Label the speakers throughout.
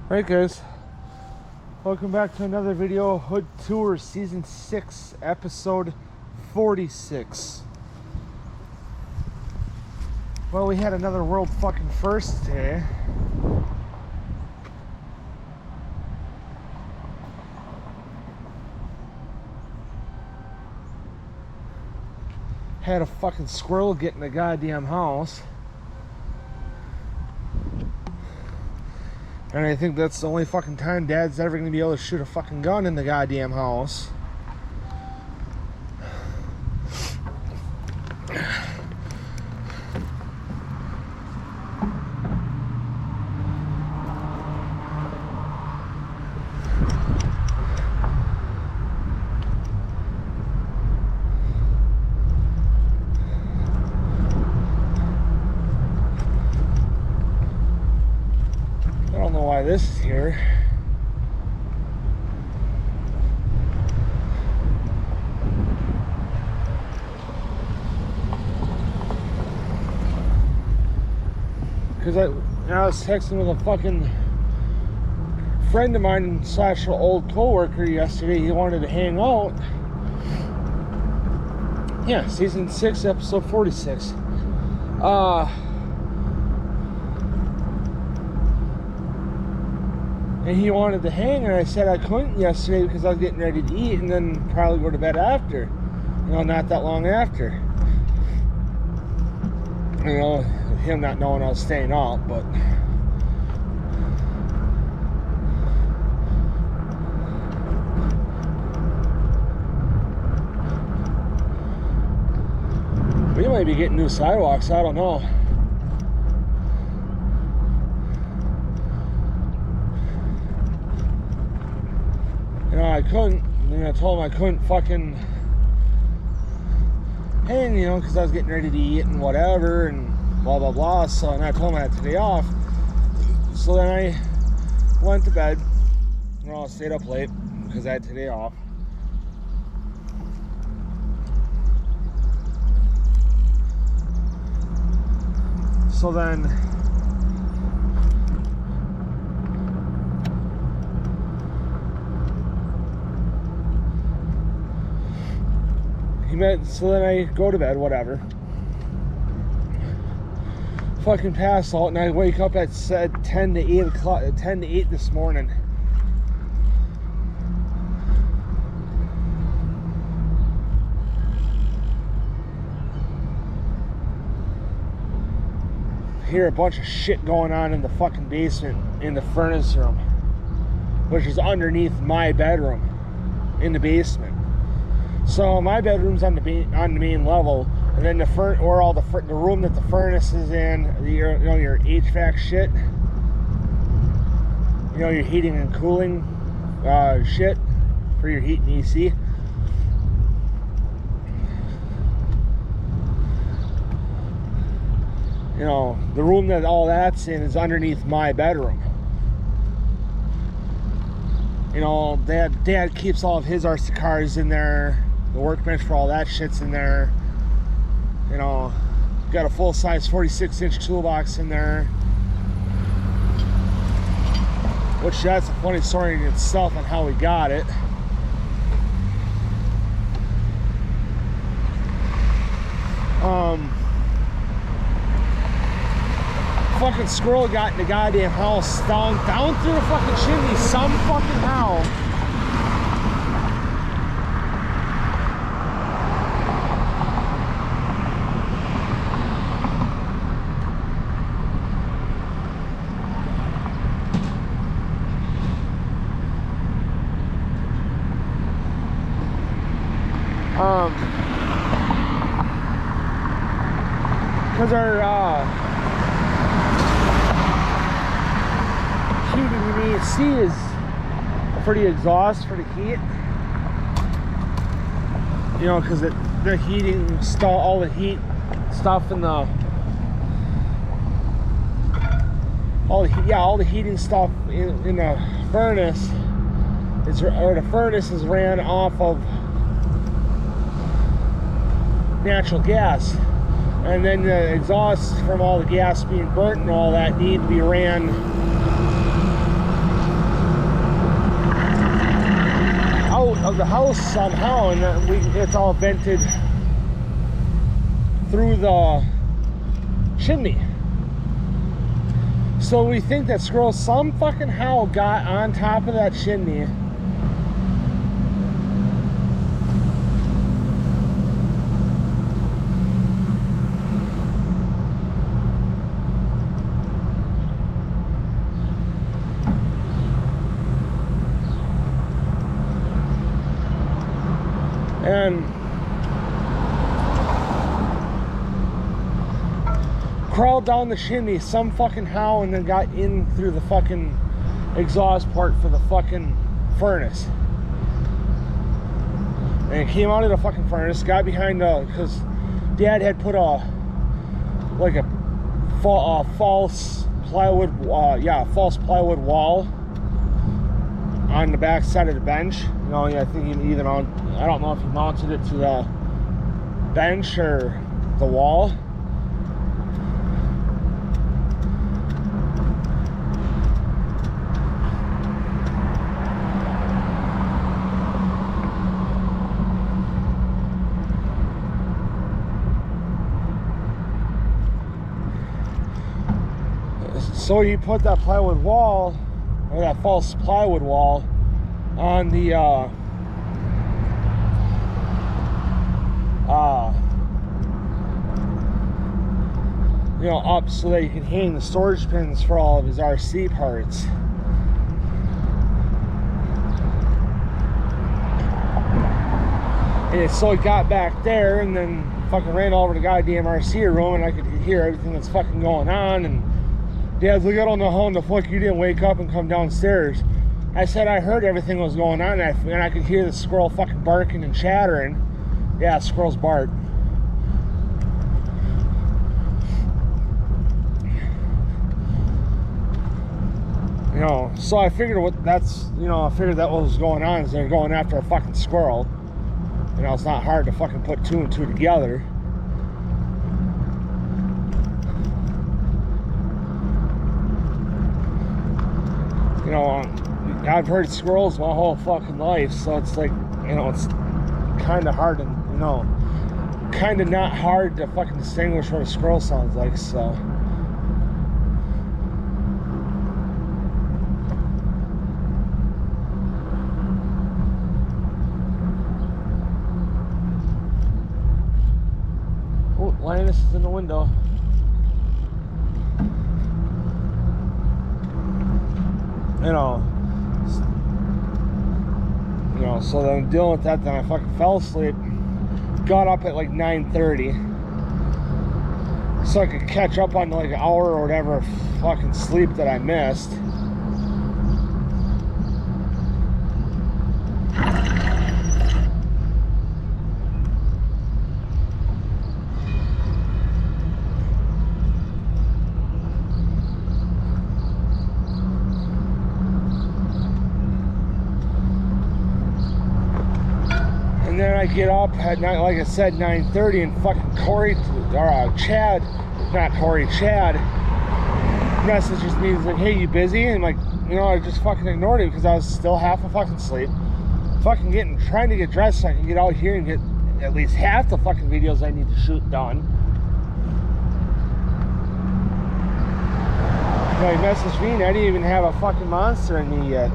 Speaker 1: Alright guys, welcome back to another video, Hood Tour Season 6, Episode 46. Well, we had another world fucking first today. Had a fucking squirrel get in the goddamn house. And I think that's the only fucking time Dad's ever gonna be able to shoot a fucking gun in the goddamn house. I don't know why this is here. Because I was texting with a fucking friend of mine slash old co-worker yesterday. He wanted to hang out. Yeah, Season 6, Episode 46. And he wanted to hang, and I said I couldn't yesterday because I was getting ready to eat and then probably go to bed after. You know, not that long after. You know, him not knowing I was staying out, but... we might be getting new sidewalks, I don't know. You know, I couldn't, I told him I couldn't fucking hang, you know, because I was getting ready to eat and whatever, and blah, blah, blah. So, and I told him I had today off. So then I went to bed. You know, I stayed up late because I had today off. So then... so then I go to bed, whatever. Fucking pass out, and I wake up at 10 to 8 o'clock, 10 to 8 this morning. Hear a bunch of shit going on in the fucking basement, in the furnace room, which is underneath my bedroom, in the basement. So my bedroom's on the main level, and then the room that the furnace is in, your HVAC shit, you know, your heating and cooling shit for your heat and AC. You know, the room that all that's in is underneath my bedroom. You know, Dad keeps all of his RC cars in there. The workbench for all that shit's in there. You know, got a full-size 46-inch toolbox in there. Which, that's a funny story in itself on how we got it. Fucking squirrel got in the goddamn house, down through the fucking chimney some fucking how. Because our heating in AC is pretty exhaust for the heat. You know, because the heating stuff, all the heat stuff in the all the heating stuff in the furnace the furnace is ran off of natural gas, and then the exhaust from all the gas being burnt and all that need to be ran of the house somehow, and it's all vented through the chimney. So we think that squirrels some fucking how got on top of that chimney. And crawled down the chimney some fucking how, and then got in through the fucking exhaust port for the fucking furnace. And it came out of the fucking furnace, got behind because Dad had put a false plywood, false plywood wall on the back side of the bench. You know, I think either on, I don't know if he mounted it to the bench or the wall. So you put that plywood wall, or that false plywood wall, on the up so that you can hang the storage pins for all of his RC parts. And so it got back there, and then fucking ran all over the goddamn RC room, and I could hear everything that's fucking going on. And Dad's like, I don't know how in the fuck you didn't wake up and come downstairs. I said I heard everything was going on, and I could hear the squirrel fucking barking and chattering. Yeah, squirrels bark. You know, so I figured I figured that what was going on is they're going after a fucking squirrel. You know, it's not hard to fucking put two and two together. You know, I've heard squirrels my whole fucking life, so it's like, you know, it's kind of hard to, you know, kind of not hard to fucking distinguish what a squirrel sounds like, so. Oh, Linus is in the window. So then I'm dealing with that, then I fucking fell asleep, got up at like 9:30 so I could catch up on like an hour or whatever of fucking sleep that I missed. And then I get up at night, like I said, 9:30, and fucking Chad messages me. He's like, hey, you busy? And I'm like, you know, I just fucking ignored him because I was still half a fucking sleep. Fucking trying to get dressed so I can get out here and get at least half the fucking videos I need to shoot done. You know, he messaged me and I didn't even have a fucking monster in me yet.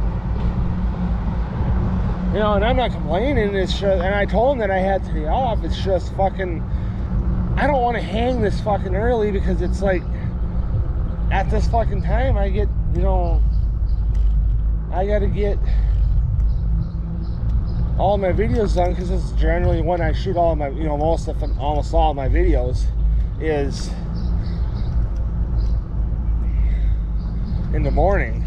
Speaker 1: You know, and I'm not complaining, it's just, and I told him that I had today off, it's just fucking, I don't want to hang this fucking early because it's like, at this fucking time, I get, you know, I gotta get all my videos done, because it's generally when I shoot all of my, you know, almost all of my videos is in the morning.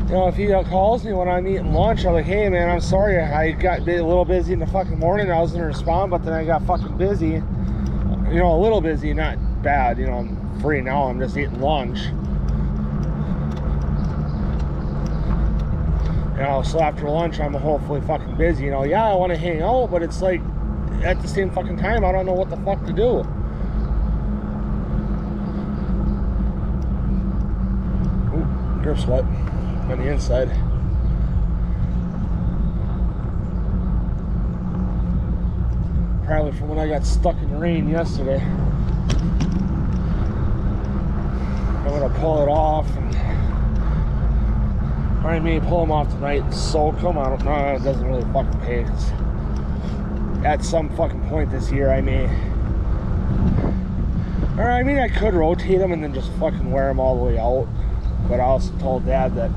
Speaker 1: You know, if he calls me when I'm eating lunch, I'm like, hey man, I'm sorry, I got a little busy in the fucking morning. I was gonna respond, but then I got fucking busy. You know, a little busy, not bad. You know, I'm free now, I'm just eating lunch. You know, so after lunch, I'm hopefully fucking busy. You know, yeah, I want to hang out, but it's like, at the same fucking time, I don't know what the fuck to do. Ooh, drip sweat on the inside. probably from when I got stuck in the rain yesterday. I'm gonna pull it off, and or I may pull them off tonight and soak them. I don't know, it doesn't really fucking pay, 'cause at some fucking point this year I may, or I mean I could rotate them and then just fucking wear them all the way out. But I also told Dad that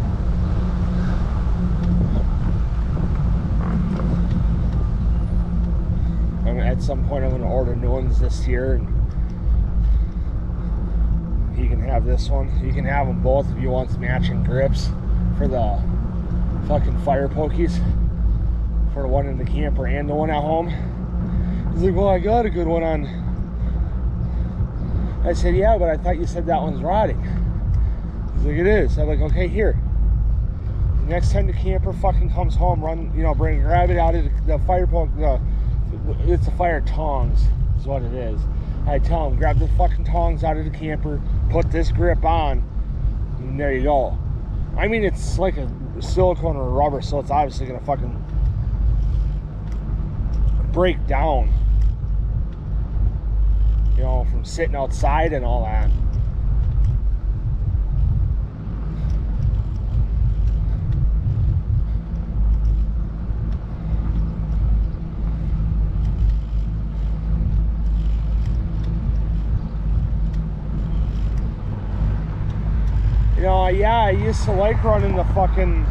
Speaker 1: at some point I'm going to order new ones this year, and he can have this one. You can have them both if you want matching grips for the fucking fire pokies, for the one in the camper and the one at home. He's like, well, I got a good one on. I said, yeah, but I thought you said that one's rotting. He's like, it is. I'm like, okay, here. The next time the camper fucking comes home, run, you know, grab it out of the fire poke. It's the fire tongs is what it is. I tell him, grab the fucking tongs out of the camper, put this grip on, and there you go. I mean, it's like a silicone or a rubber, so it's obviously gonna fucking break down, you know, from sitting outside and all that. You know, yeah, I used to like running the fucking